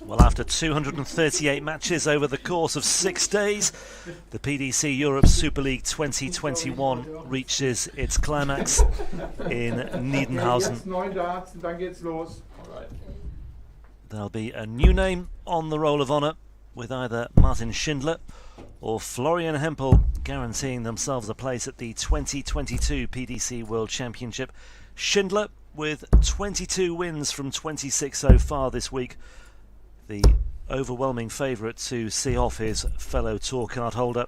Well, after 238 matches over the course of 6 days, the PDC Europe Super League 2021 reaches its climax in Niedenhausen. There'll be a new name on the Roll of Honour, with either Martin Schindler or Florian Hempel guaranteeing themselves a place at the 2022 PDC World Championship. Schindler with 22 wins from 26 so far this week, the overwhelming favourite to see off his fellow tour card holder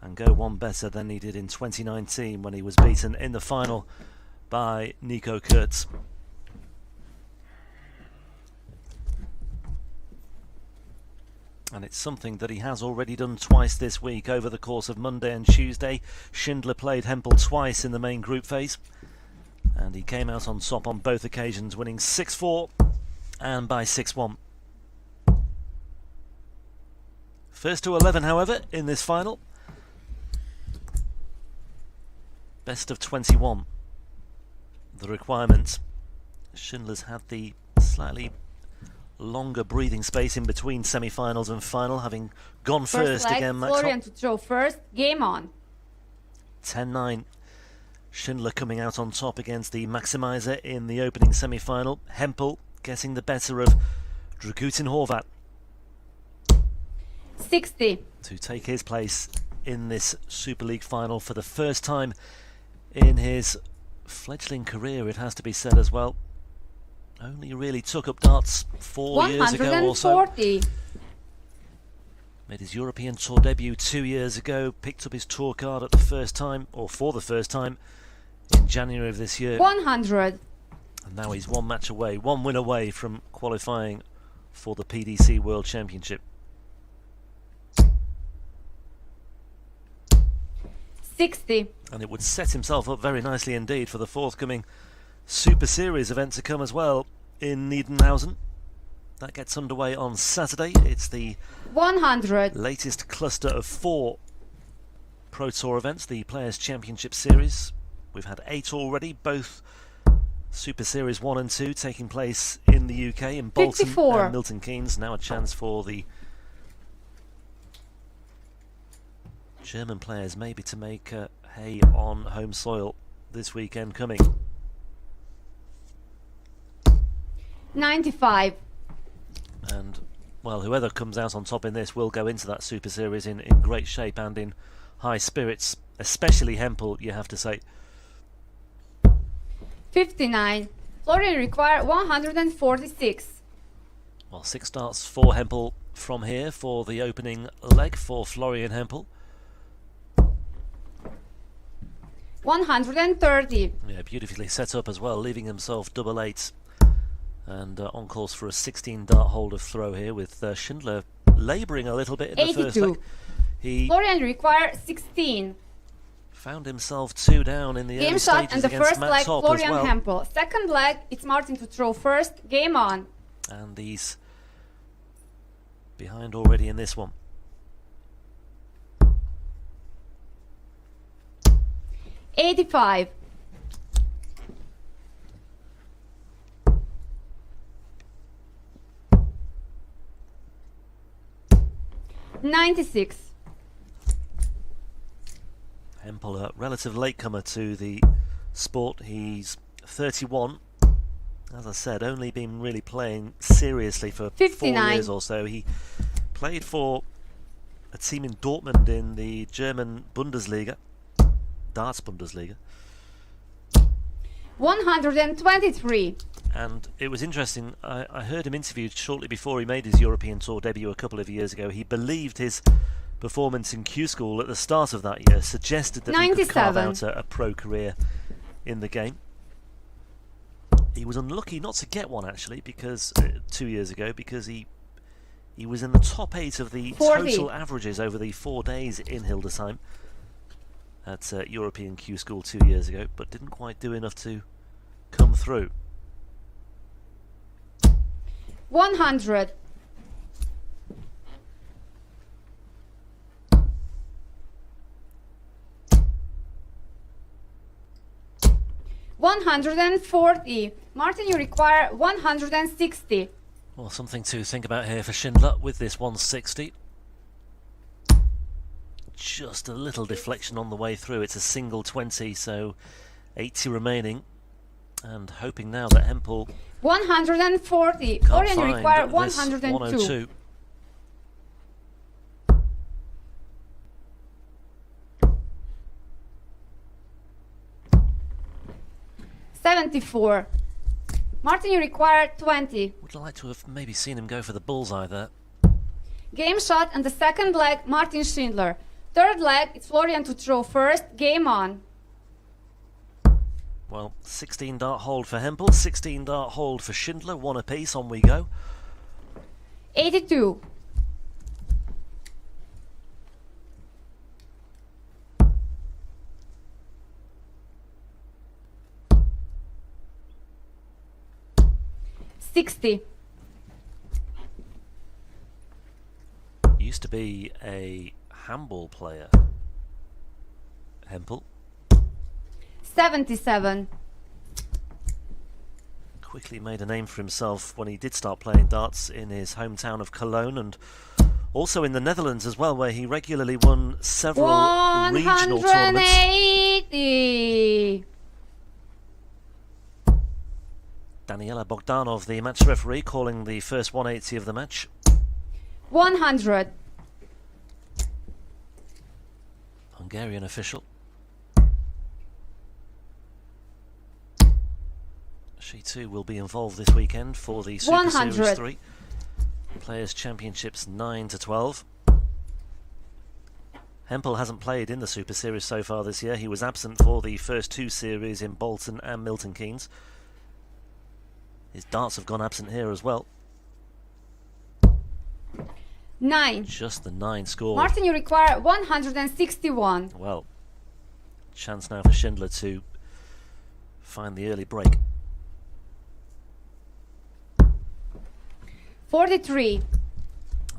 and go one better than he did in 2019 when he was beaten in the final by Nico Kurz. And it's something that he has already done twice this week. Over the course of Monday and Tuesday, Schindler played Hempel twice in the main group phase, and he came out on top on both occasions, winning 6-4 and by 6-1. First to 11, however, in this final. Best of 21. The requirement. Schindler's had the slightly longer breathing space in between semi-finals and final, having gone first again. Florian to throw first. Game on. 10-9. Schindler coming out on top against the Maximizer in the opening semi-final. Hempel getting the better of Dragutin Horvat 60 to take his place in this Super League final for the first time in his fledgling career, it has to be said as well. Only really took up darts 4 years ago or so. Made his European Tour debut 2 years ago, picked up his tour card at the first time, or for the first time, in January of this year. 100. And now he's one match away, one win away from qualifying for the PDC World Championship. 60. And it would set himself up very nicely indeed for the forthcoming Super Series event to come as well in Niedenhausen. That gets underway on Saturday. It's the 100. latest cluster of 4 Pro Tour events, the Players' Championship Series. We've had 8 already, both Super Series 1 and 2 taking place in the UK, in Bolton 54. and Milton Keynes. Now a chance for the German players maybe to make hay on home soil this weekend coming. 95. And, well, whoever comes out on top in this will go into that Super Series in great shape and in high spirits, especially Hempel, you have to say. 59. Florian require 146. Well, 6 starts for Hempel from here for the opening leg for Florian Hempel. 130. Yeah, beautifully set up as well, leaving himself double 8. And on course for a 16 dart holder throw here, with Schindler labouring a little bit in the 82. first leg. He Florian require 16. found himself 2 down in the Game early shot stages and the against first Matt leg Top Florian as well. Hempel. Second leg it's Martin to throw first. Game on. And he's behind already in this one. 85. 96. Hempel, a relative latecomer to the sport. He's 31. As I said, only been really playing seriously for 59. 4 years or so. He played for a team in Dortmund in the German Bundesliga, Darts Bundesliga. 123. And it was interesting, I heard him interviewed shortly before he made his European Tour debut a couple of years ago. He believed his performance in Q School at the start of that year suggested that he could carve out a pro career in the game. He was unlucky not to get one, actually, because 2 years ago, because he was in the top 8 of the 40. total averages over the 4 days in Hildesheim at European Q School 2 years ago, but didn't quite do enough to come through. 100. 140. Martin, you require 160. Well, something to think about here for Schindler with this 160. Just a little deflection on the way through. It's a single 20, so 80 remaining. And hoping now that Hempel 140. can't Florian, you find require this 102. 102. $74. Martin, you require 20. Would like to have maybe seen him go for the bullseye there. Game shot and the second leg, Martin Schindler. Third leg, it's Florian to throw first. Game on. Well, 16 dart hold for Hempel, 16 dart hold for Schindler, one apiece, on we go. 82. $60. Used to be a handball player, Hempel. 77. Quickly made a name for himself when he did start playing darts in his hometown of Cologne, and also in the Netherlands as well, where he regularly won several regional tournaments. 180. Daniela Bogdanov, the match referee, calling the first 180 of the match. 100. Hungarian official. She too will be involved this weekend for the Super 100. Series 3. Players' Championships 9 to 12. Hempel hasn't played in the Super Series so far this year. He was absent for the first two series in Bolton and Milton Keynes. His darts have gone absent here as well. 9. Just the 9 score. Martin, you require 161. Well, chance now for Schindler to find the early break. 43.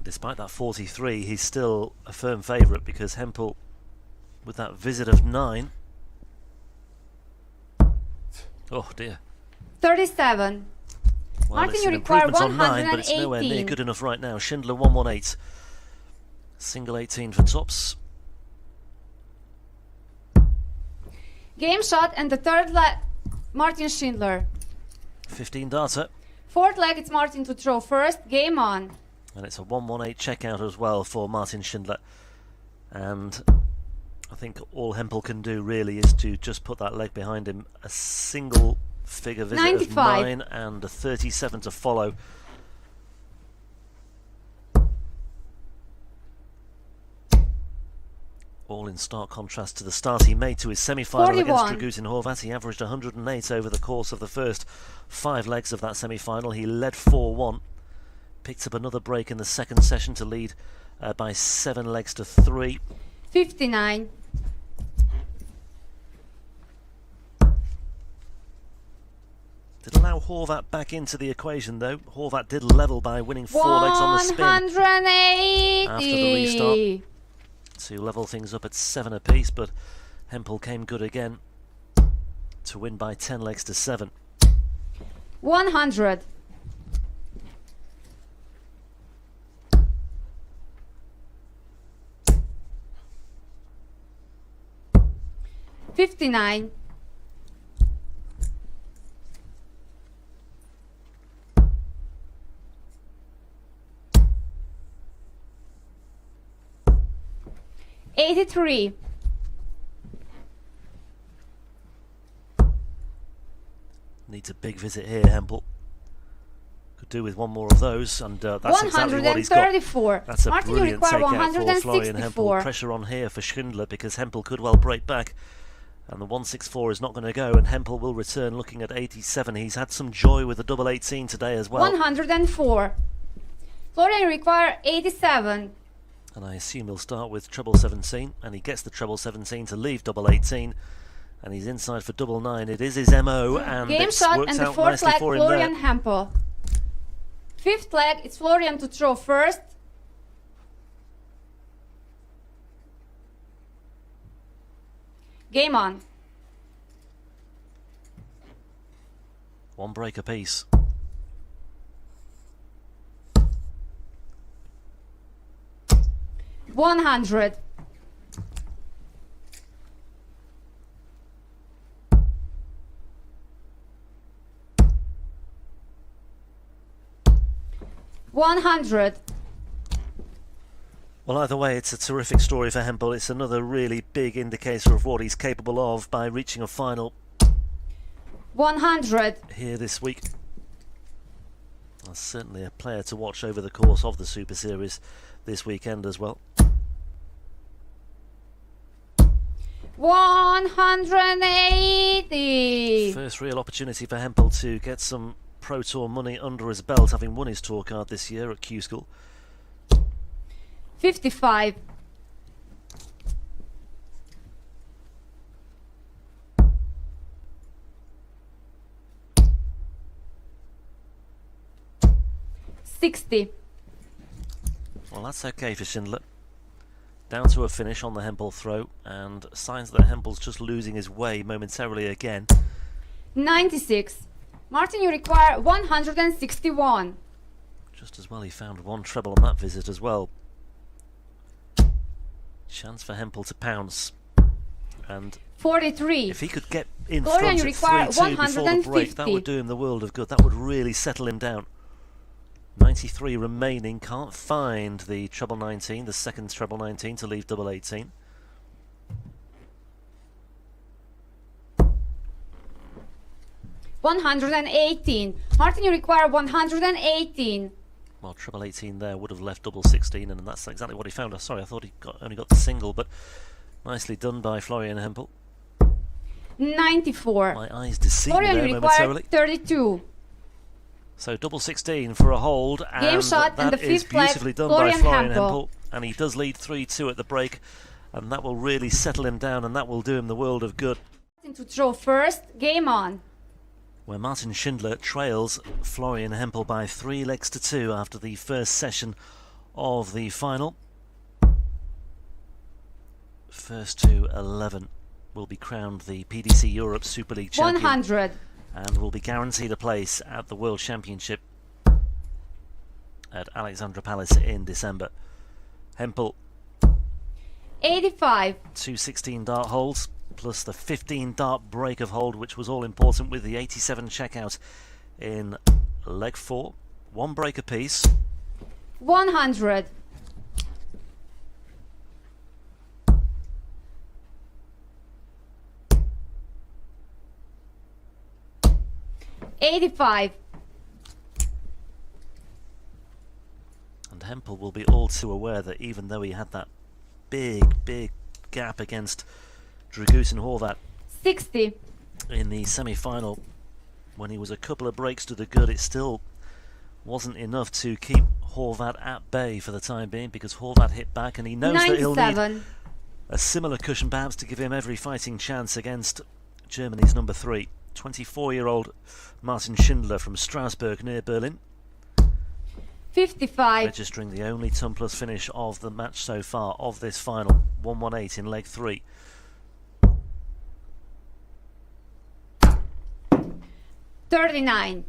Despite that 43, he's still a firm favourite because Hempel, with that visit of 9. Oh dear. 37. Well, Martin, it's you an require improvement on 9, but it's nowhere near 118. good enough right now. Schindler 118. Single 18 for tops. Game shot and the third leg, Martin Schindler. 15 darter. Fourth leg, it's Martin to throw first. Game on. And it's a 118 checkout as well for Martin Schindler. And I think all Hempel can do really is to just put that leg behind him. A single figure visit 95. of 9 and a 37 to follow. All in stark contrast to the start he made to his semi-final against 41. Dragutin Horvat. He averaged 108 over the course of the first 5 legs of that semi-final. He led 4-1. Picked up another break in the second session to lead by 7 legs to 3. 59. Did allow Horvat back into the equation though. Horvat did level by winning 4 legs on the spin 180. after the restart to level things up at 7 apiece, but Hempel came good again to win by 10 legs to 7. 100. $59. $83. Needs a big visit here, Hempel. Could do with one more of those, and that's exactly what he's got. 134. That's a Martin, you brilliant require takeout for Florian Hempel. 164. Pressure on here for Schindler because Hempel could well break back. And the 164 is not going to go, and Hempel will return looking at 87. He's had some joy with the double 18 today as well. 104. Florian, you require 87. And I assume he'll start with treble 17, and he gets the treble 17 to leave double 18. And he's inside for double 9. It is his MO, and Game it's shot worked and the out fourth nicely leg, for him Florian there. Hempel. Fifth leg, it's Florian to throw first. Game on. One break apiece. 100. $100. Well, either way, it's a terrific story for Hempel. It's another really big indicator of what he's capable of by reaching a final 100. here this week. That's certainly a player to watch over the course of the Super Series this weekend as well. 180. First real opportunity for Hempel to get some Pro Tour money under his belt, having won his tour card this year at Q School. 55. $60. Well, that's okay for Schindler. Down to a finish on the Hempel throw, and signs that Hempel's just losing his way momentarily again. 96. Martin, you require 161. Just as well he found one treble on that visit as well. Chance for Hempel to pounce. And 43. if he could get in Florian, front you at require 3-2 before the break, that 150. would do him the world of good. That would really settle him down. 93 remaining, can't find the treble 19, the second treble 19 to leave double 18. $118. Martin, you require 118. Well, treble 18 there would have left double 16, and that's exactly what he found. Sorry, I thought he only got the single, but nicely done by Florian Hempel. 94. My eyes deceive me Florian, there you require momentarily. 32. So double 16 for a hold, Game and shot and that the is fifth leg, beautifully done Florian by Florian Hempel. Hempel, and he does lead 3-2 at the break, and that will really settle him down, and that will do him the world of good. To throw first. Game on. Where Martin Schindler trails Florian Hempel by 3 legs to 2 after the first session of the final. First to 11 will be crowned the PDC Europe Super League champion 100. and will be guaranteed a place at the World Championship at Alexandra Palace in December. Hempel, 85. 2 16-dart holds, plus the 15-dart break of hold, which was all important with the 87 checkout in leg 4. 1 break apiece. 100. $85. And Hempel will be all too aware that even though he had that big gap against Dragutin Horvat 60. in the semi-final, when he was a couple of breaks to the good, it still wasn't enough to keep Horvat at bay for the time being, because Horvat hit back, and he knows that he'll need 97. a similar cushion perhaps to give him every fighting chance against Germany's number 3. 24-year-old Martin Schindler from Strasbourg near Berlin, 55. registering the only ton plus finish of the match so far of this final. 118 in leg 3. 39.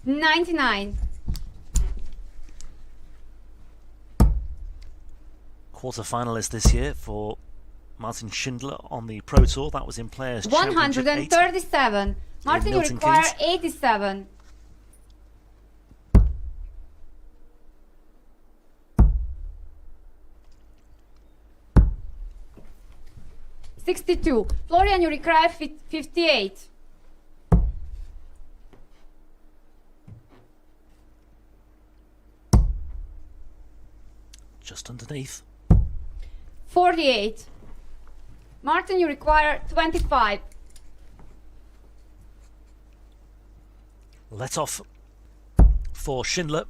$99. Quarter-finalist this year for Martin Schindler on the Pro Tour. That was in Players Championship 8. 137. Martin, you Milton require Keynes. 87. $62. Florian, you require 58. Just underneath. 48. Martin, you require 25. Let off for Schindler.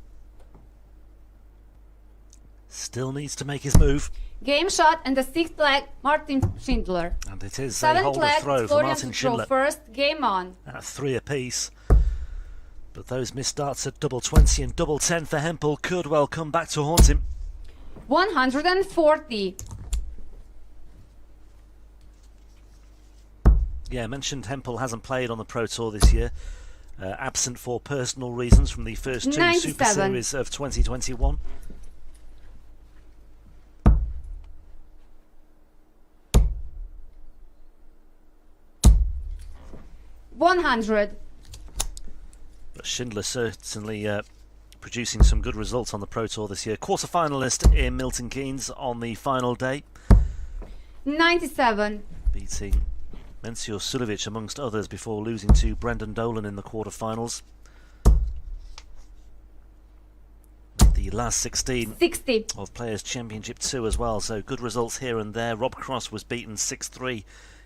Still needs to make his move. Game shot and the 6th leg, Martin Schindler. And it is a 7th hold of leg, throw for Florian Martin to throw Schindler first. Game on. at 3 apiece. But those missed darts at double 20 and double 10 for Hempel could well come back to haunt him. 140. Yeah, I mentioned Hempel hasn't played on the Pro Tour this year, absent for personal reasons from the first two 97. Super Series of 2021. $100. But Schindler certainly producing some good results on the Pro Tour this year. Quarter-finalist in Milton Keynes on the final day. 97. Beating Mencior Sulevic amongst others before losing to Brendan Dolan in the quarter-finals. The last 16 60. of Players' Championship 2 as well, so good results here and there. Rob Cross was beaten 6-3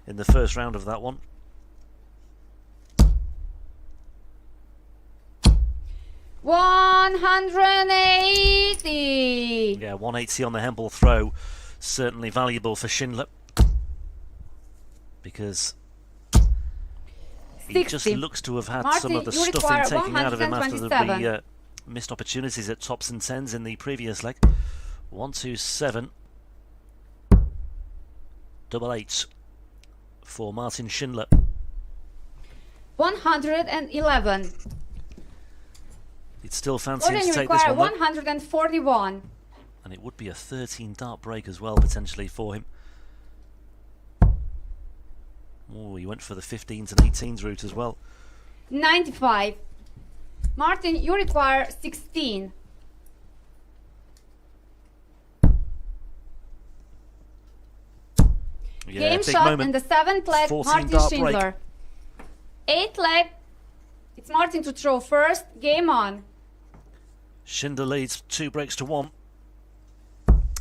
in the first round of that one. $180. Yeah, 180 on the Hempel throw. Certainly valuable for Schindler, because he 60. just looks to have had Martin, some of the you stuffing require taken out of him after the 127. missed opportunities at tops and tens in the previous leg. 127. Double eights for Martin Schindler. 111. He'd still fancy him Florian, to you take this require one, though. 141. And it would be a 13 dart break as well, potentially, for him. Oh, he went for the 15s and 18s route as well. 95. Martin, you require 16. Yeah, Game big shot moment. in the 7th leg, 14 Martin dart Schindler. 8th leg, it's Martin to throw first. Game on. Schindler leads 2 breaks to 1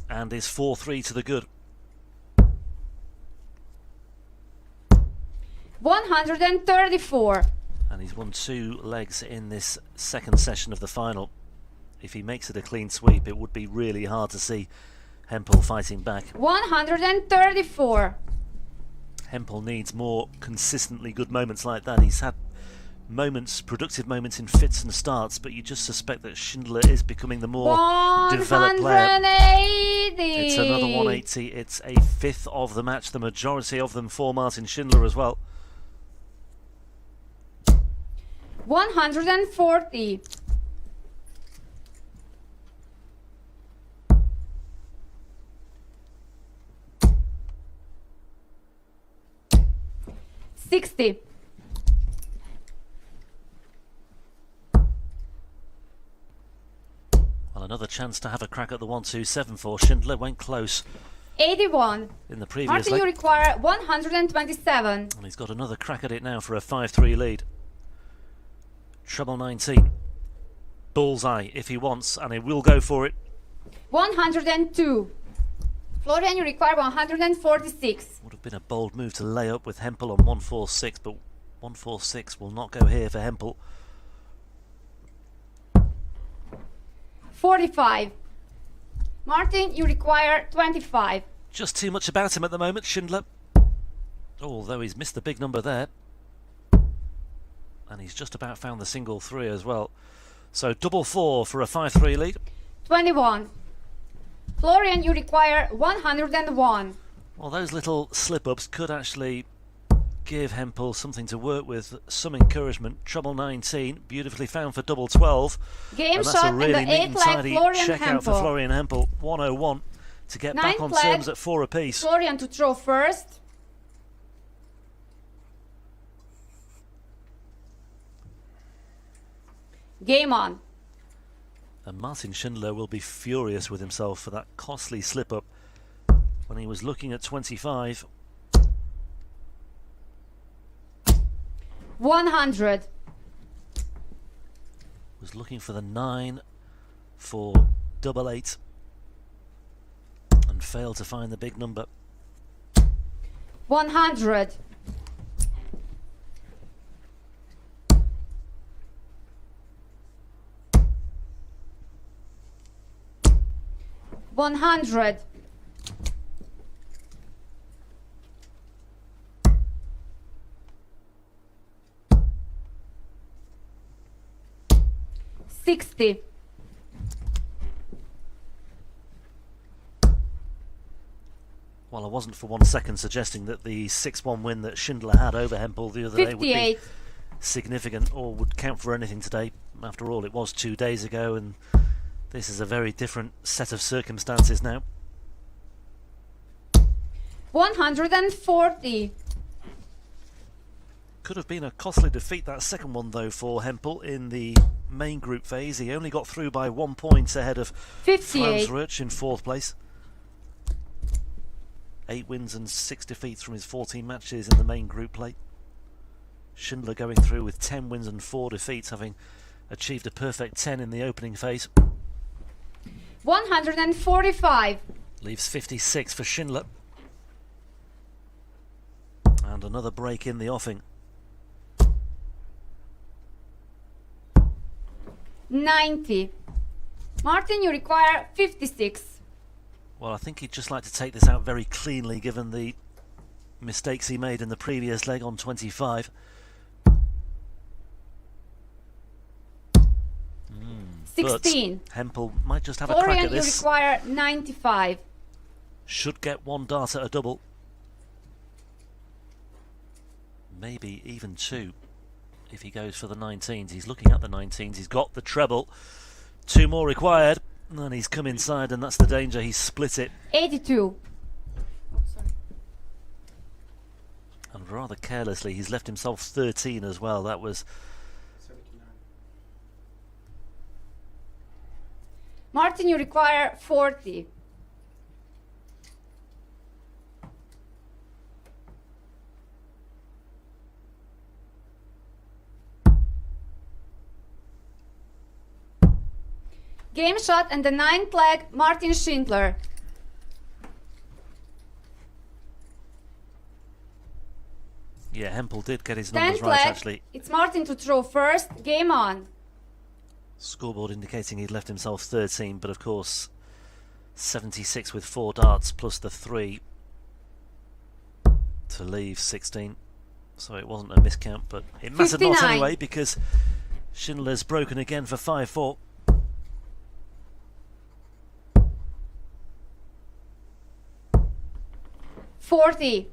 and is 4-3 to the good. 134. And he's won 2 legs in this second session of the final. If he makes it a clean sweep, it would be really hard to see Hempel fighting back. 134. Hempel needs more consistently good moments like that. He's had moments, productive moments in fits and starts, but you just suspect that Schindler is becoming the more developed player. 180. It's another 180. It's a fifth of the match, the majority of them for Martin Schindler as well. 140. 60. Well, another chance to have a crack at the 127 for Schindler. Went close 81. in the previous Martin, you leg. require 127. And he's got another crack at it now for a 5-3 lead. Treble 19. Bullseye if he wants, and he will go for it. 102. Florian, you require 146. Would have been a bold move to lay up with Hempel on 146, but 146 will not go here for Hempel. 45. Martin, you require 25. Just too much about him at the moment, Schindler. Although he's missed the big number there. And he's just about found the single 3 as well. So double 4 for a 5-3 lead. 21. Florian, you require 101. Well, those little slip-ups could actually give Hempel something to work with, some encouragement. Treble 19, beautifully found for double 12. Game And that's shot a in really the neat 8th and leg, tidy Florian check out for Hempel. Florian Hempel. 101 to get back Ninth on leg, terms at 4 apiece. Florian to throw first. Game on. And Martin Schindler will be furious with himself for that costly slip-up when he was looking at 25. 100. Was looking for the 9 for double 8 and failed to find the big number. 100. 100. 60. Well, I wasn't for 1 second suggesting that the 6-1 win that Schindler had over Hempel the other day would be significant or would count for anything today. After all, it was 2 days ago, and this is a very different set of circumstances now. 140. Could have been a costly defeat, that second one, though, for Hempel in the main group phase. He only got through by 1 point ahead of 58. Franz Rutsch in 4th place. 8 wins and 6 defeats from his 14 matches in the main group play. Schindler going through with 10 wins and 4 defeats, having achieved a perfect 10 in the opening phase. 145. Leaves 56 for Schindler. And another break in the offing. 90. Martin, you require 56. Well, I think he'd just like to take this out very cleanly, given the mistakes he made in the previous leg on 25. 16. But Hempel might just have Florian, a crack at this. you require 95. Should get 1 dart at a double. Maybe even 2 if he goes for the 19s. He's looking at the 19s. He's got the treble. 2 more required. And he's come inside, and that's the danger. He's split it. 82. And rather carelessly, he's left himself 13 as well. That was... 79. Martin, you require 40. Game shot and the 9th leg, Martin Schindler. Yeah, Hempel did get his numbers 10th right, leg, actually. it's Martin to throw first. Game on. Scoreboard indicating he'd left himself 13, but of course 76 with 4 darts plus the 3 to leave 16. So it wasn't a miscount, but it mattered not 59. anyway, because Schindler's broken again for 5-4. $40.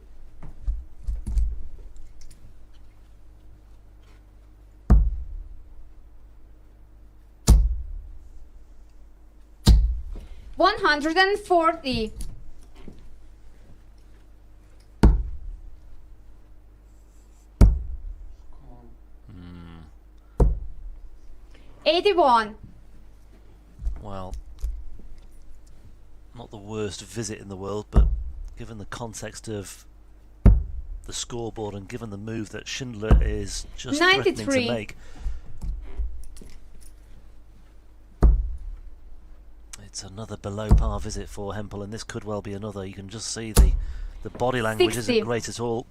$140. Come on. 81. Well, not the worst visit in the world, but given the context of the scoreboard and given the move that Schindler is just 93. threatening to make, it's another below par visit for Hempel, and this could well be another. You can just see the body language 60. isn't great at all.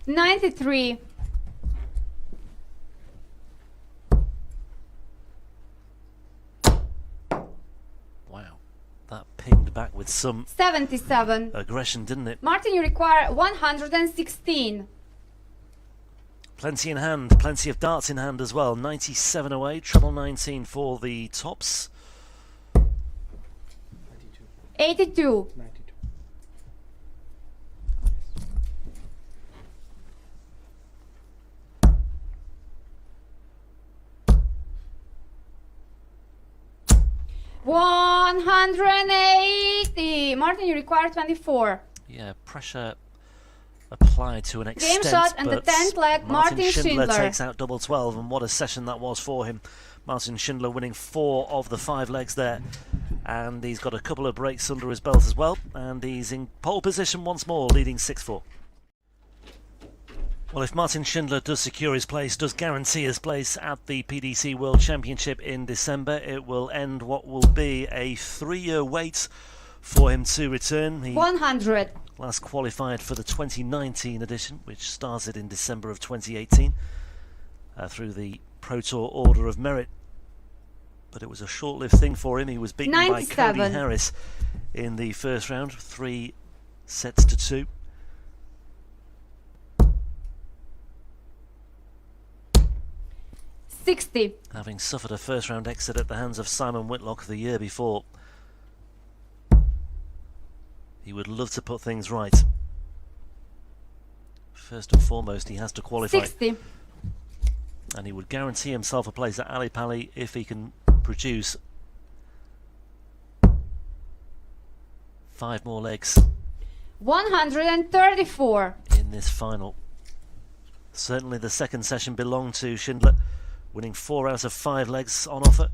$93. Wow, that pinged back with some 77. aggression, didn't it? Martin, you require 116. Plenty in hand, plenty of darts in hand as well. 97 away, treble 19 for the tops. 92. 82. 92. $180. Martin, you require 24. Yeah, pressure applied to an extent. Game shot and the but 10th leg, Martin Schindler Schindler. takes out double 12, and what a session that was for him. Martin Schindler winning 4 of the 5 legs there, and he's got a couple of breaks under his belt as well, and he's in pole position once more, leading 6-4. Well, if Martin Schindler does secure his place, does guarantee his place at the PDC World Championship in December, it will end what will be a 3-year wait for him to return. He 100. last qualified for the 2019 edition, which started in December of 2018 through the Pro Tour Order of Merit. But it was a short-lived thing for him. He was beaten by 97. Cody Harris in the first round, 3 sets to 2. 60. Having suffered a first round exit at the hands of Simon Whitlock the year before, he would love to put things right. First and foremost, he has to qualify. 60. And he would guarantee himself a place at Ali Pali if he can produce 5 more legs 134. in this final. Certainly the second session belonged to Schindler, winning 4 out of 5 legs on offer.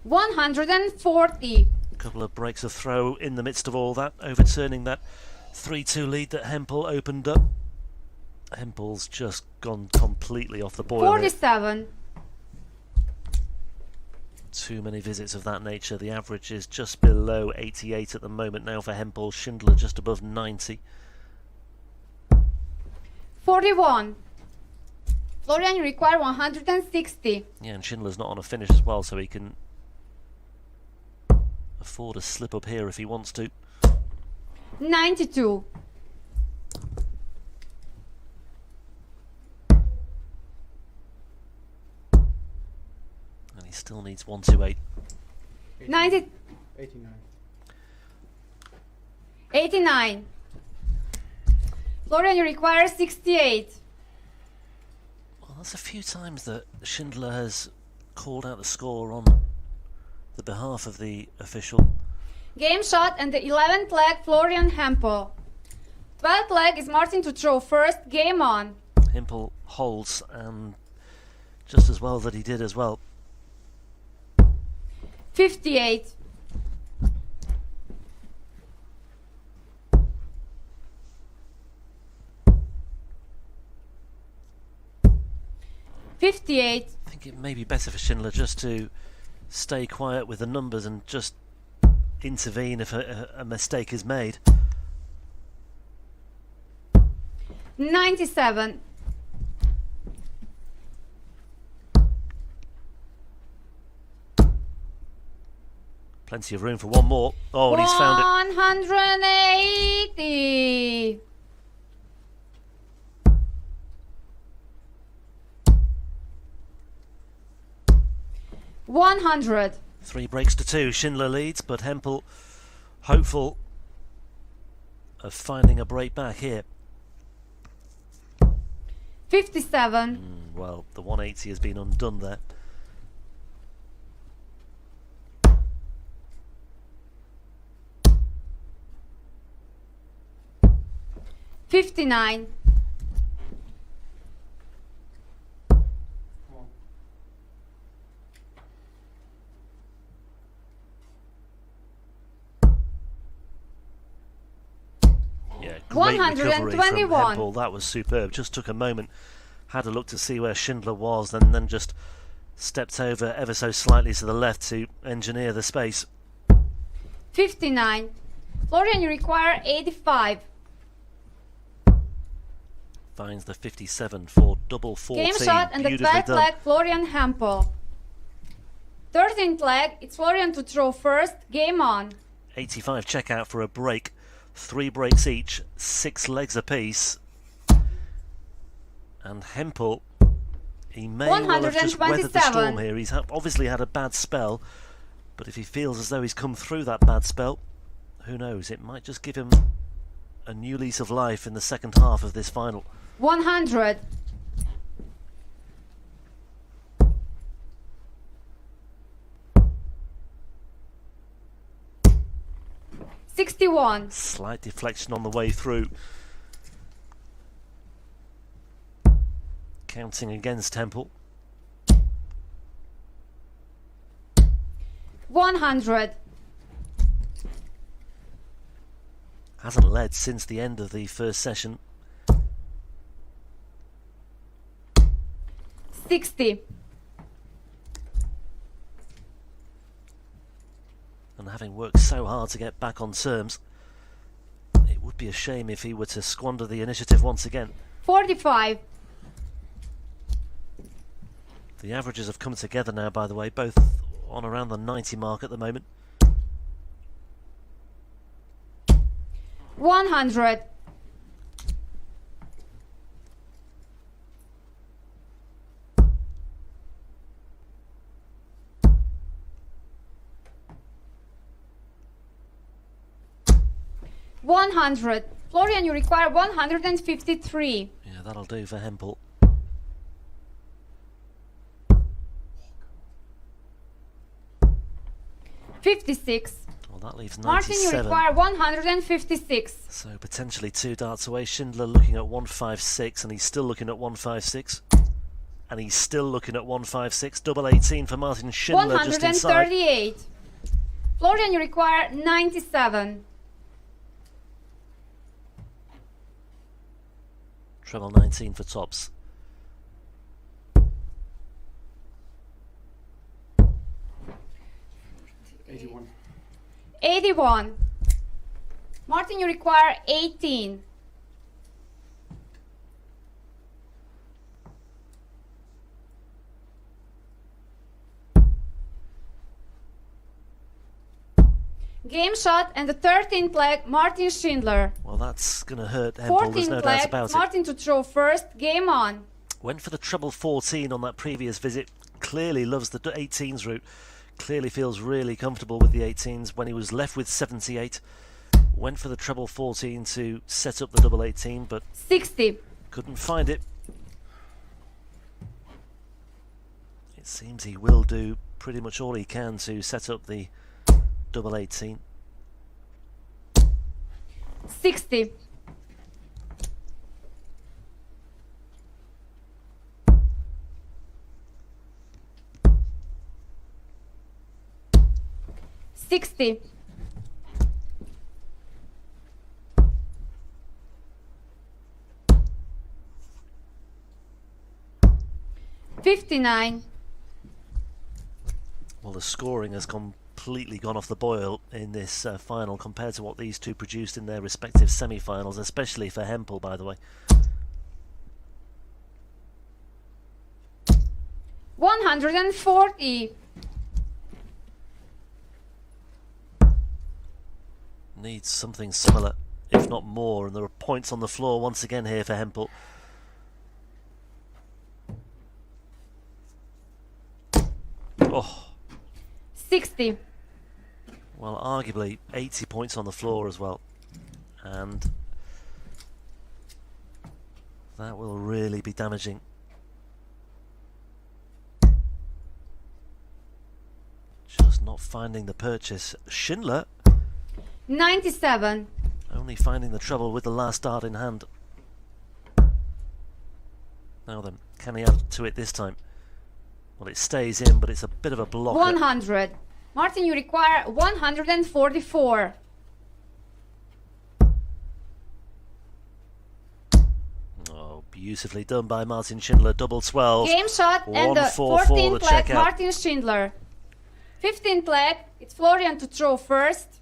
140. A couple of breaks of throw in the midst of all that, overturning that 3-2 lead that Hempel opened up. Hempel's just gone completely off the boil here. 47. Too many visits of that nature. The average is just below 88 at the moment now for Hempel. Schindler just above 90. 41. Florian, you require 160. Yeah, and Schindler's not on a finish as well, so he can afford a slip up here if he wants to. 92. And he still needs 128. 90. 89. 89. Florian, you require 68. Well, that's a few times that Schindler has called out the score on the behalf of the official. Game shot and the 11th leg, Florian Hempel. 12th leg is Martin to throw first. Game on. Hempel holds, and just as well that he did as well. 58. 58. I think it may be better for Schindler just to stay quiet with the numbers and just intervene if a mistake is made. 97. Plenty of room for one more. Oh, and he's found it. 180. $100. 3 breaks to 2. Schindler leads, but Hempel hopeful of finding a break back here. 57. Well, the 180 has been undone there. $59. Come on. Yeah, great recovery from 121. Hempel. That was superb. Just took a moment, had a look to see where Schindler was, and then just stepped over ever so slightly to the left to engineer the space. 59. Florian, you require 85. Finds the 57 for double 14. Game shot and the Beautifully 12th done. leg, Florian Hempel. 13th leg, it's Florian to throw first. Game on. 85 checkout for a break. 3 breaks each, 6 legs apiece. And Hempel, he may well have just weathered the storm 127. here. He's obviously had a bad spell, but if he feels as though he's come through that bad spell, who knows, it might just give him a new lease of life in the second half of this final. 100. 61. Slight deflection on the way through. Counting against Hempel. 100. Hasn't led since the end of the first session. 60. And having worked so hard to get back on terms, it would be a shame if he were to squander the initiative once again. 45. The averages have come together now, by the way, both on around the 90 mark at the moment. 100. 100. Florian, you require 153. Yeah, that'll do for Hempel. 56. Well, that leaves Martin, you 97. require 156. So potentially 2 darts away. Schindler looking at 156, and he's still looking at 156. And he's still looking at 156. Double 18 for Martin Schindler just inside. 138. Florian, you require 97. Treble 19 for tops. Eighty-one. 81. Martin, you require 18. Game shot and the 13th leg, Martin Schindler. Well, that's going to hurt Hempel, there's 14th no doubt leg, about it. Martin to throw first. Game on. Went for the treble 14 on that previous visit. Clearly loves the 18s route. Clearly feels really comfortable with the 18s. When he was left with 78, went for the treble 14 to set up the double 18, but 60. couldn't find it. It seems he will do pretty much all he can to set up the double 18. 60. 60. 59. Well, the scoring has completely gone off the boil in this final compared to what these two produced in their respective semi-finals, especially for Hempel, by the way. 140. Needs something similar, if not more, and there are points on the floor once again here for Hempel. Oh, 60. well, arguably 80 points on the floor as well, and that will really be damaging. Just not finding the purchase. Schindler 97. only finding the trouble with the last dart in hand. Now then, can he add to it this time? Well, it stays in, but it's a bit of a blocker. 100. Martin, you require 144. Oh, beautifully done by Martin Schindler. Double 12. Game shot and the 144 the 14th leg, checkout. Martin Schindler. 15th leg, it's Florian to throw first.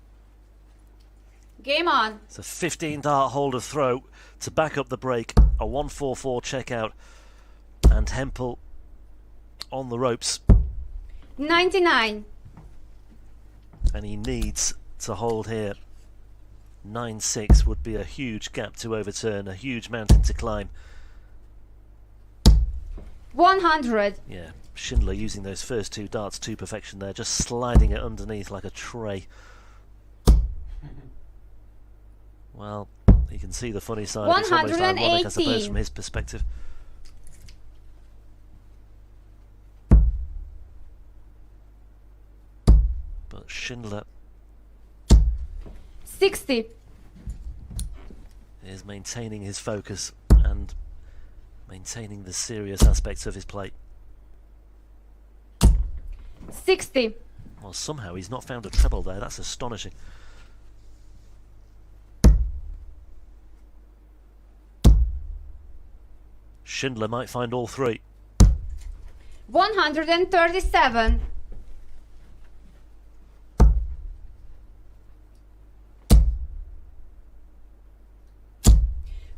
Game on. It's a 15 dart holder throw to back up the break. A 144 checkout. And Hempel on the ropes. 99. And he needs to hold here. 9-6 would be a huge gap to overturn, a huge mountain to climb. 100. Yeah, Schindler using those first two darts to perfection there, just sliding it underneath like a tray. Well, you can see the funny side. It's almost ironic, I suppose, 180. from his perspective. But Schindler 60. is maintaining his focus and maintaining the serious aspects of his play. 60. Well, somehow he's not found a treble there. That's astonishing. Schindler might find all three. 137.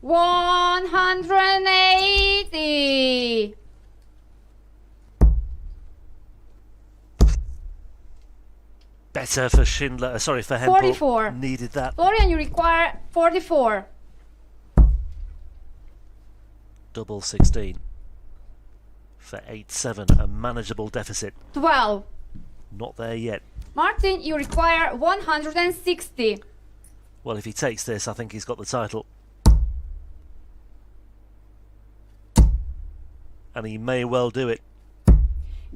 180. Better for Schindler, sorry, for Hempel. 44. Needed that. Florian, you require 44. Double 16 for 8-7, a manageable deficit. 12. Not there yet. Martin, you require 160. Well, if he takes this, I think he's got the title. And he may well do it. Game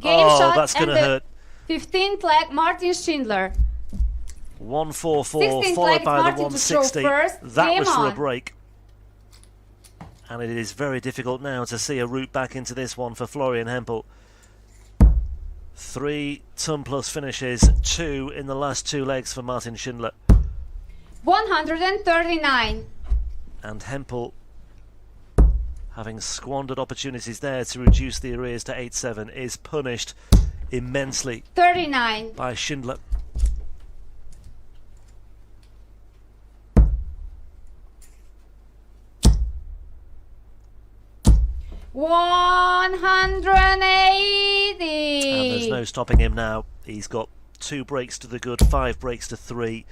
Oh, shot that's and going to the hurt. 15th leg, Martin Schindler. 144 16th followed leg, by the Martin to throw 160. first. That Game was for a on. break. And it is very difficult now to see a route back into this one for Florian Hempel. 3 ton plus finishes, 2 in the last 2 legs for Martin Schindler. 139. And Hempel, having squandered opportunities there to reduce the arrears to 8-7, is punished immensely 39. by Schindler. And 180. there's no stopping him now. He's got 2 breaks to the good, 5 breaks to 3.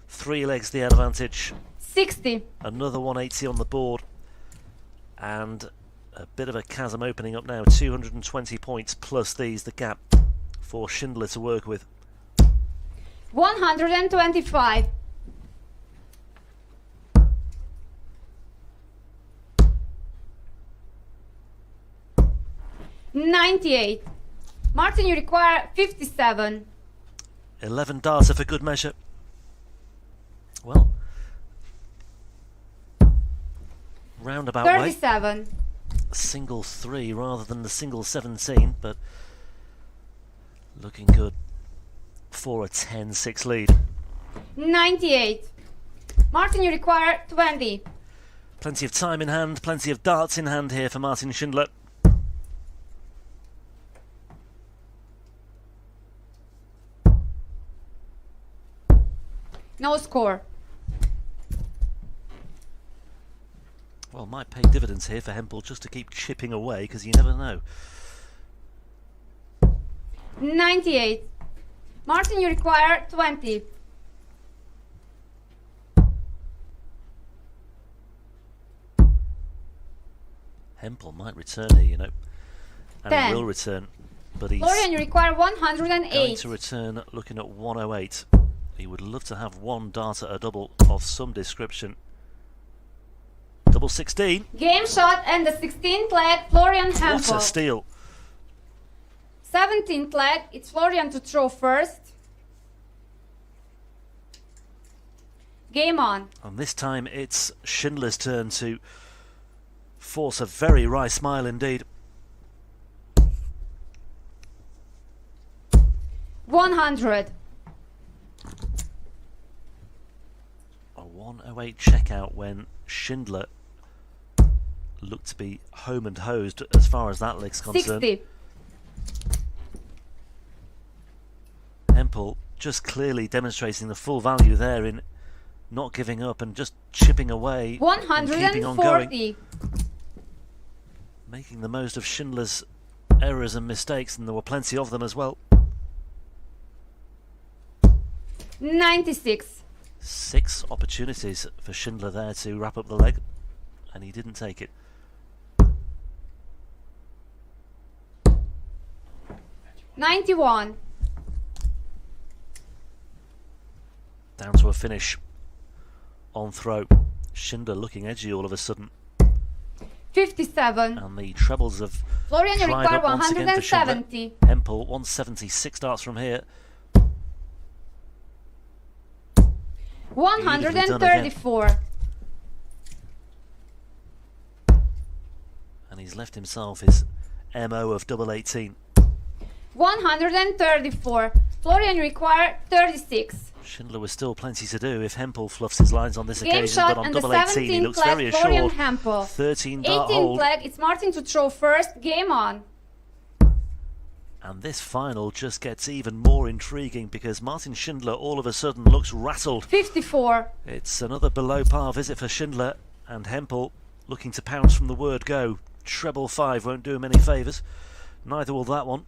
3 legs the advantage. 60. Another 180 on the board. And a bit of a chasm opening up now. 220 points plus these, the gap for Schindler to work with. 125. 98. Martin, you require 57. 11 darter for good measure. Well, roundabout way. 37. Single 3 rather than the single 17, but looking good for a 10-6 lead. 98. Martin, you require 20. Plenty of time in hand, plenty of darts in hand here for Martin Schindler. No score. Well, might pay dividends here for Hempel just to keep chipping away, because you never know. 98. Martin, you require 20. Hempel might return here, you know. And 10. he will return. But he's Florian, you require going 108. to return looking at 108. He would love to have one dart at a double of some description. Double 16. Game shot and the 16th leg, Florian What Hempel. a steal. 17th leg, it's Florian to throw first. Game on. And this time it's Schindler's turn to force a very wry smile indeed. 100. A 108 checkout when Schindler looked to be home and hosed as far as that leg's concerned. 60. Hempel just clearly demonstrating the full value there in not giving up and just chipping away and keeping on going, 140. making the most of Schindler's errors and mistakes, and there were plenty of them as well. 96. 6 opportunities for Schindler there to wrap up the leg, and he didn't take it. $91. Down to a finish on throw. Schindler looking edgy all of a sudden, 57. and the trebles have Florian, you dried require up once again for Schindler. 170. Hempel 176 darts from here. 134. And he's left himself his MO of double 18. 134. Florian, you require 36. Schindler was still plenty to do if Hempel fluffs his lines on this Game occasion, shot but on and the double 18 he 17th looks very leg, Florian assured. Hempel. 13 dart 18th hold, leg, it's Martin to throw first. Game on. and this final just gets even more intriguing because Martin Schindler all of a sudden looks rattled. 54. It's another below par visit for Schindler, and Hempel looking to pounce from the word go. Treble 5 won't do him any favours. Neither will that one.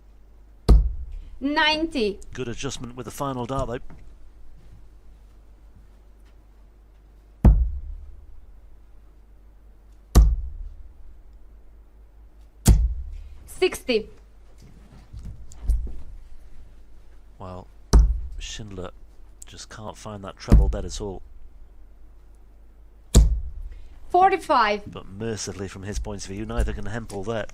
90. Good adjustment with the final dart though. $60. Well, Schindler just can't find that treble bed at all. 45. But mercifully, from his point of view, neither can Hempel there.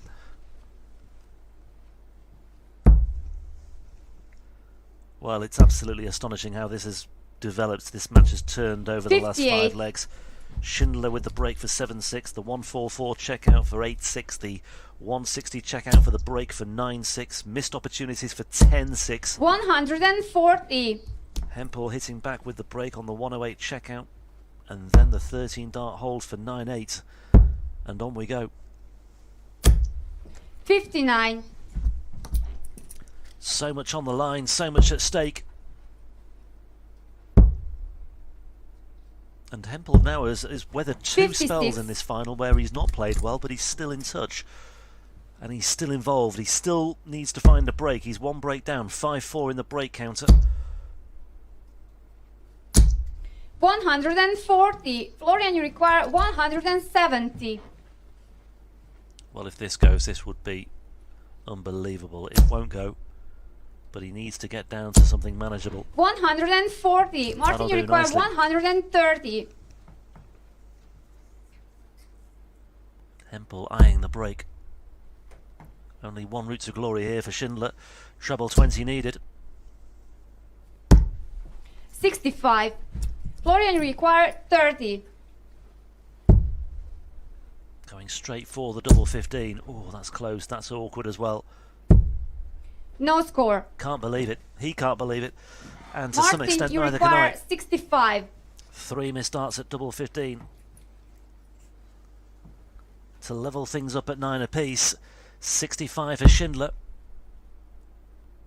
Well, it's absolutely astonishing how this has developed. This match has turned over the last 58. 5 legs. Schindler with the break for 7-6, the 144 checkout for 8-6, the 160 checkout for the break for 9-6, missed opportunities for 10-6. 140. Hempel hitting back with the break on the 108 checkout, and then the 13 dart hold for 9-8, and on we go. 59. So much on the line, so much at stake. And Hempel now has weathered 2 56. spells in this final where he's not played well, but he's still in touch. And he's still involved. He still needs to find a break. He's 1 break down, 5-4 in the break counter. 140. Florian, you require 170. Well, if this goes, this would be unbelievable. It won't go, but he needs to get down to something manageable. 140. Martin, That'll you do require nicely. 130. Hempel eyeing the break. Only 1 route to glory here for Schindler. Treble 20 needed. 65. Florian, you require 30. Going straight for the double 15. Oh, that's close. That's awkward as well. No score. Can't believe it. He can't believe it. And to some Martin, extent, you neither can require I. 65. 3 missed darts at double 15. To level things up at 9 apiece. 65 for Schindler.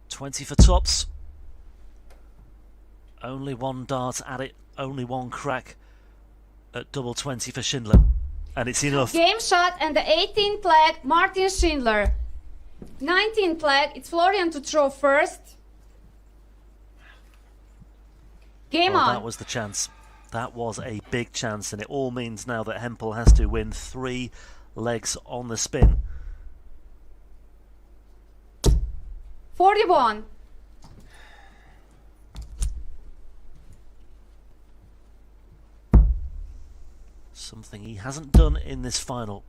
20 for Tops. Only 1 dart at it. Only 1 crack at double 20 for Schindler. And it's enough. Game shot and the 18th leg, Martin Schindler. 19th leg, it's Florian to throw first. Game Well, on. that was the chance. That was a big chance, and it all means now that Hempel has to win 3 legs on the spin. 41. Something he hasn't done in this final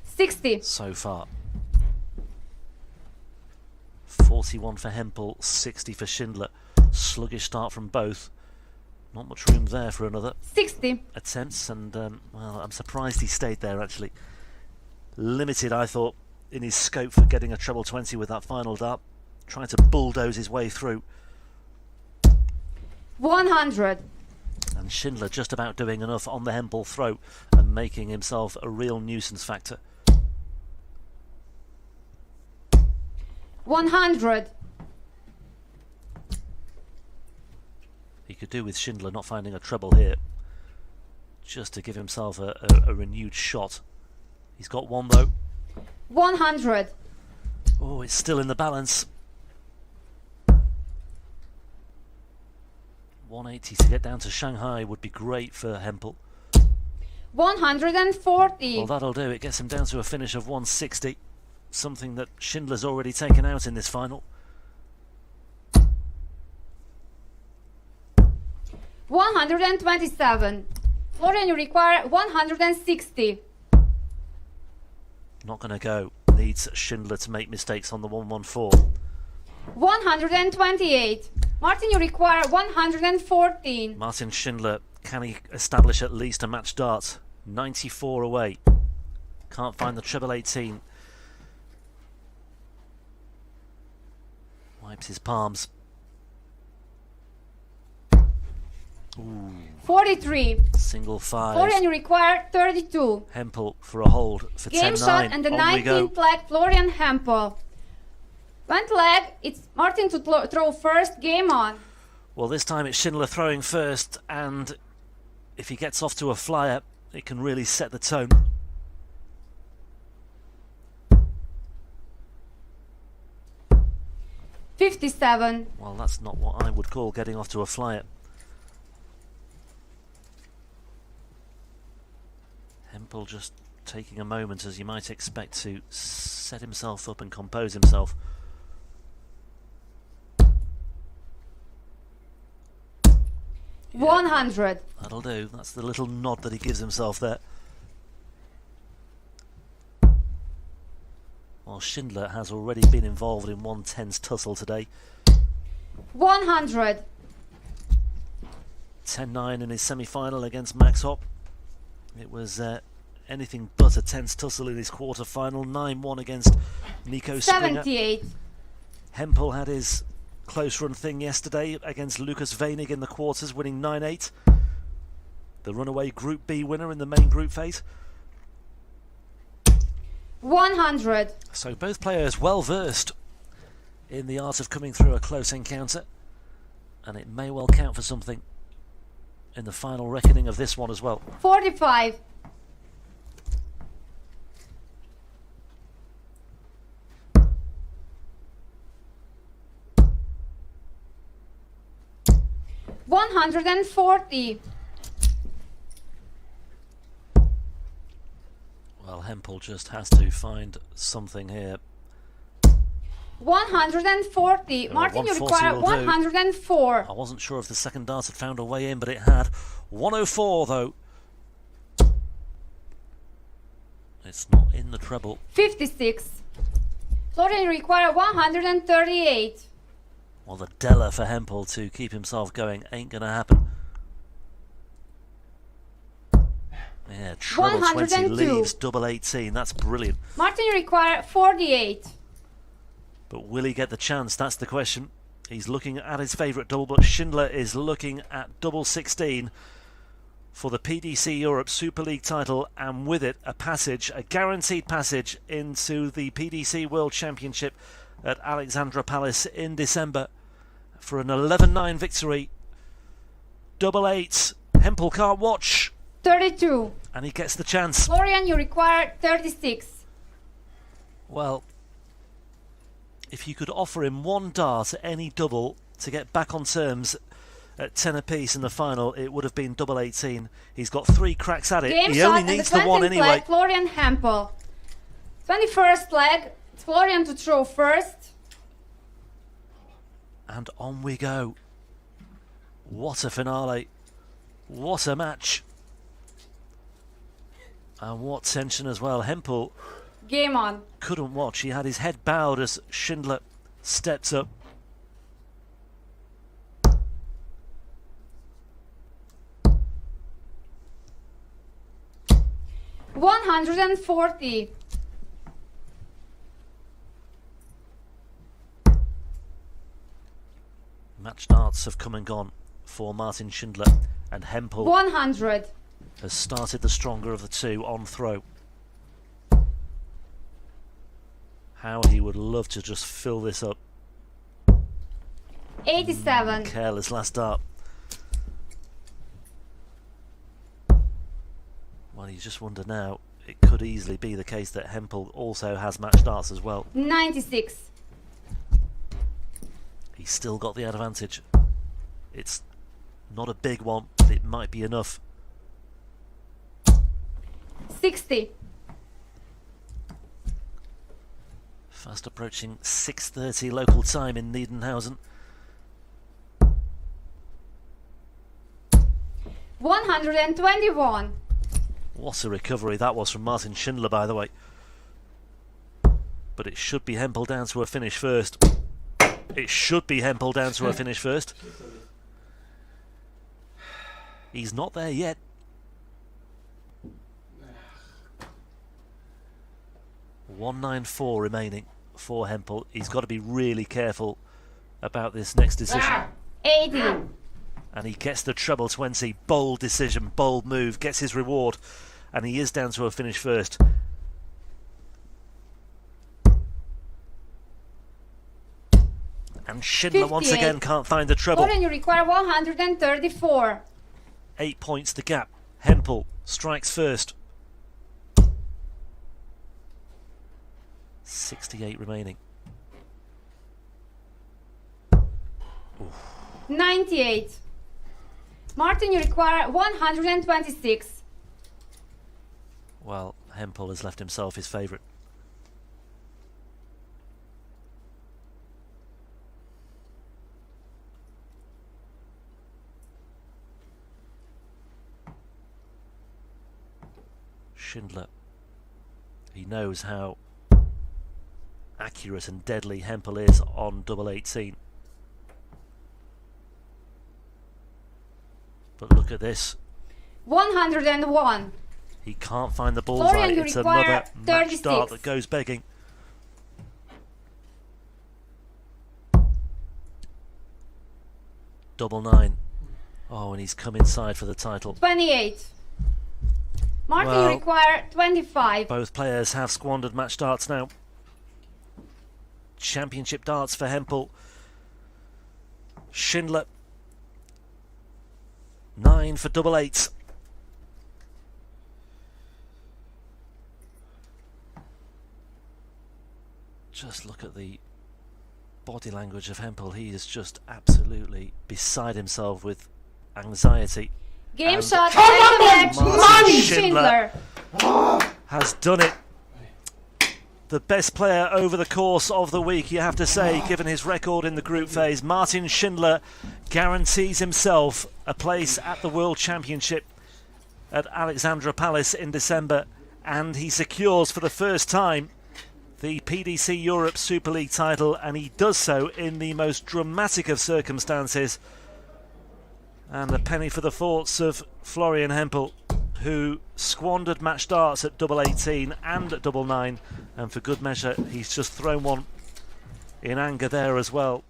60. so far. 41 for Hempel, 60 for Schindler. Sluggish start from both. Not much room there for another 60. attempts, and well, I'm surprised he stayed there actually. Limited, I thought, in his scope for getting a treble 20 with that final dart. Trying to bulldoze his way through. 100. And Schindler just about doing enough on the Hempel throw and making himself a real nuisance factor. 100. He could do with Schindler not finding a treble here, just to give himself a renewed shot. He's got 1 though. 100. Oh, it's still in the balance. 180 to get down to Shanghai would be great for Hempel. 140. Well, that'll do. It gets him down to a finish of 160. Something that Schindler's already taken out in this final. 127. Florian, you require 160. Not going to go. Needs Schindler to make mistakes on the 114. 128. Martin, you require 114. Martin Schindler, can he establish at least a match dart? 94 away. Can't find the treble 18. Wipes his palms. Ooh, 43. single 5. Florian, you require 32. Hempel for a hold for 10-9. Game shot and the On we go. 19th leg, Florian Hempel. 1st leg, it's Martin to throw first. Game on. Well, this time it's Schindler throwing first, and if he gets off to a flyer, it can really set the tone. $57. Well, that's not what I would call getting off to a flyer. Hempel just taking a moment, as you might expect, to set himself up and compose himself. 100. That'll do. That's the little nod that he gives himself there. While Schindler has already been involved in one tense tussle today. 100. 10-9 in his semi-final against Max Hopp. It was anything but a tense tussle in his quarter-final. 9-1 against Nico Springer. 78. Hempel had his close run thing yesterday against Lucas Weinig in the quarters, winning 9-8. The runaway Group B winner in the main group phase. 100. So both players well versed in the art of coming through a close encounter, and it may well count for something in the final reckoning of this one as well. 45. $140. Well, Hempel just has to find something here. 140. Oh, Martin, you 140 require will do. 104. I wasn't sure if the second dart had found a way in, but it had. 104 though. It's not in the treble. 56. Florian, you require 138. Well, the Della for Hempel to keep himself going ain't going to happen. Yeah, treble 20 102. leaves double 18. That's brilliant. Martin, you require 48. But will he get the chance? That's the question. He's looking at his favourite double, but Schindler is looking at double 16 for the PDC Europe Super League title, and with it a passage, a guaranteed passage into the PDC World Championship at Alexandra Palace in December for an 11-9 victory. Double 8. Hempel can't watch, 32. and he gets the chance. Florian, you require 36. Well, if you could offer him one dart at any double to get back on terms at 10 apiece in the final, it would have been double 18. He's got 3 cracks at it. Game He shot only and the needs the 20th one anyway. leg, Florian Hempel. 21st leg, it's Florian to throw first. And on we go. What a finale. What a match. And what tension as well. Hempel Game on. couldn't watch. He had his head bowed as Schindler steps up. $140. Match darts have come and gone for Martin Schindler, and Hempel 100. has started the stronger of the two on throw. How he would love to just fill this up. 87. Careless last dart. Well, you just wonder now, it could easily be the case that Hempel also has match darts as well. 96. He's still got the advantage. It's not a big one, but it might be enough. 60. Fast approaching 6:30 local time in Niedenhausen. 121. What a recovery that was from Martin Schindler, by the way. But it should be Hempel down to a finish first. It should be Hempel down to a finish first. He's not there yet. $194 remaining for Hempel. He's got to be really careful about this next decision. 80. And he gets the treble 20. Bold decision, bold move, gets his reward, and he is down to a finish first. And Schindler once 58. again can't find the treble. Florian, you require 134. 8 points the gap. Hempel strikes first. 68 remaining. 98. Martin, you require 126. Well, Hempel has left himself his favourite. Schindler. He knows how accurate and deadly Hempel is on double 18. But look at this. 101. He can't find the bullseye. Florian, you It's require another match 36. dart that goes begging. Double 9. Oh, and he's come inside for the title. 28. Martin, Well, you require 25. Both players have squandered match darts now. Championship darts for Hempel. Schindler. 9 for double 8. Just look at the body language of Hempel. He is just absolutely beside himself with anxiety. Game And shot, and Martin Schindler. Has done it. The best player over the course of the week, you have to say, given his record in the group phase. Martin Schindler guarantees himself a place at the World Championship at Alexandra Palace in December, and he secures for the first time the PDC Europe Super League title, and he does so in the most dramatic of circumstances. And a penny for the thoughts of Florian Hempel, who squandered match darts at double 18 and at double 9, and for good measure he's just thrown one in anger there as well.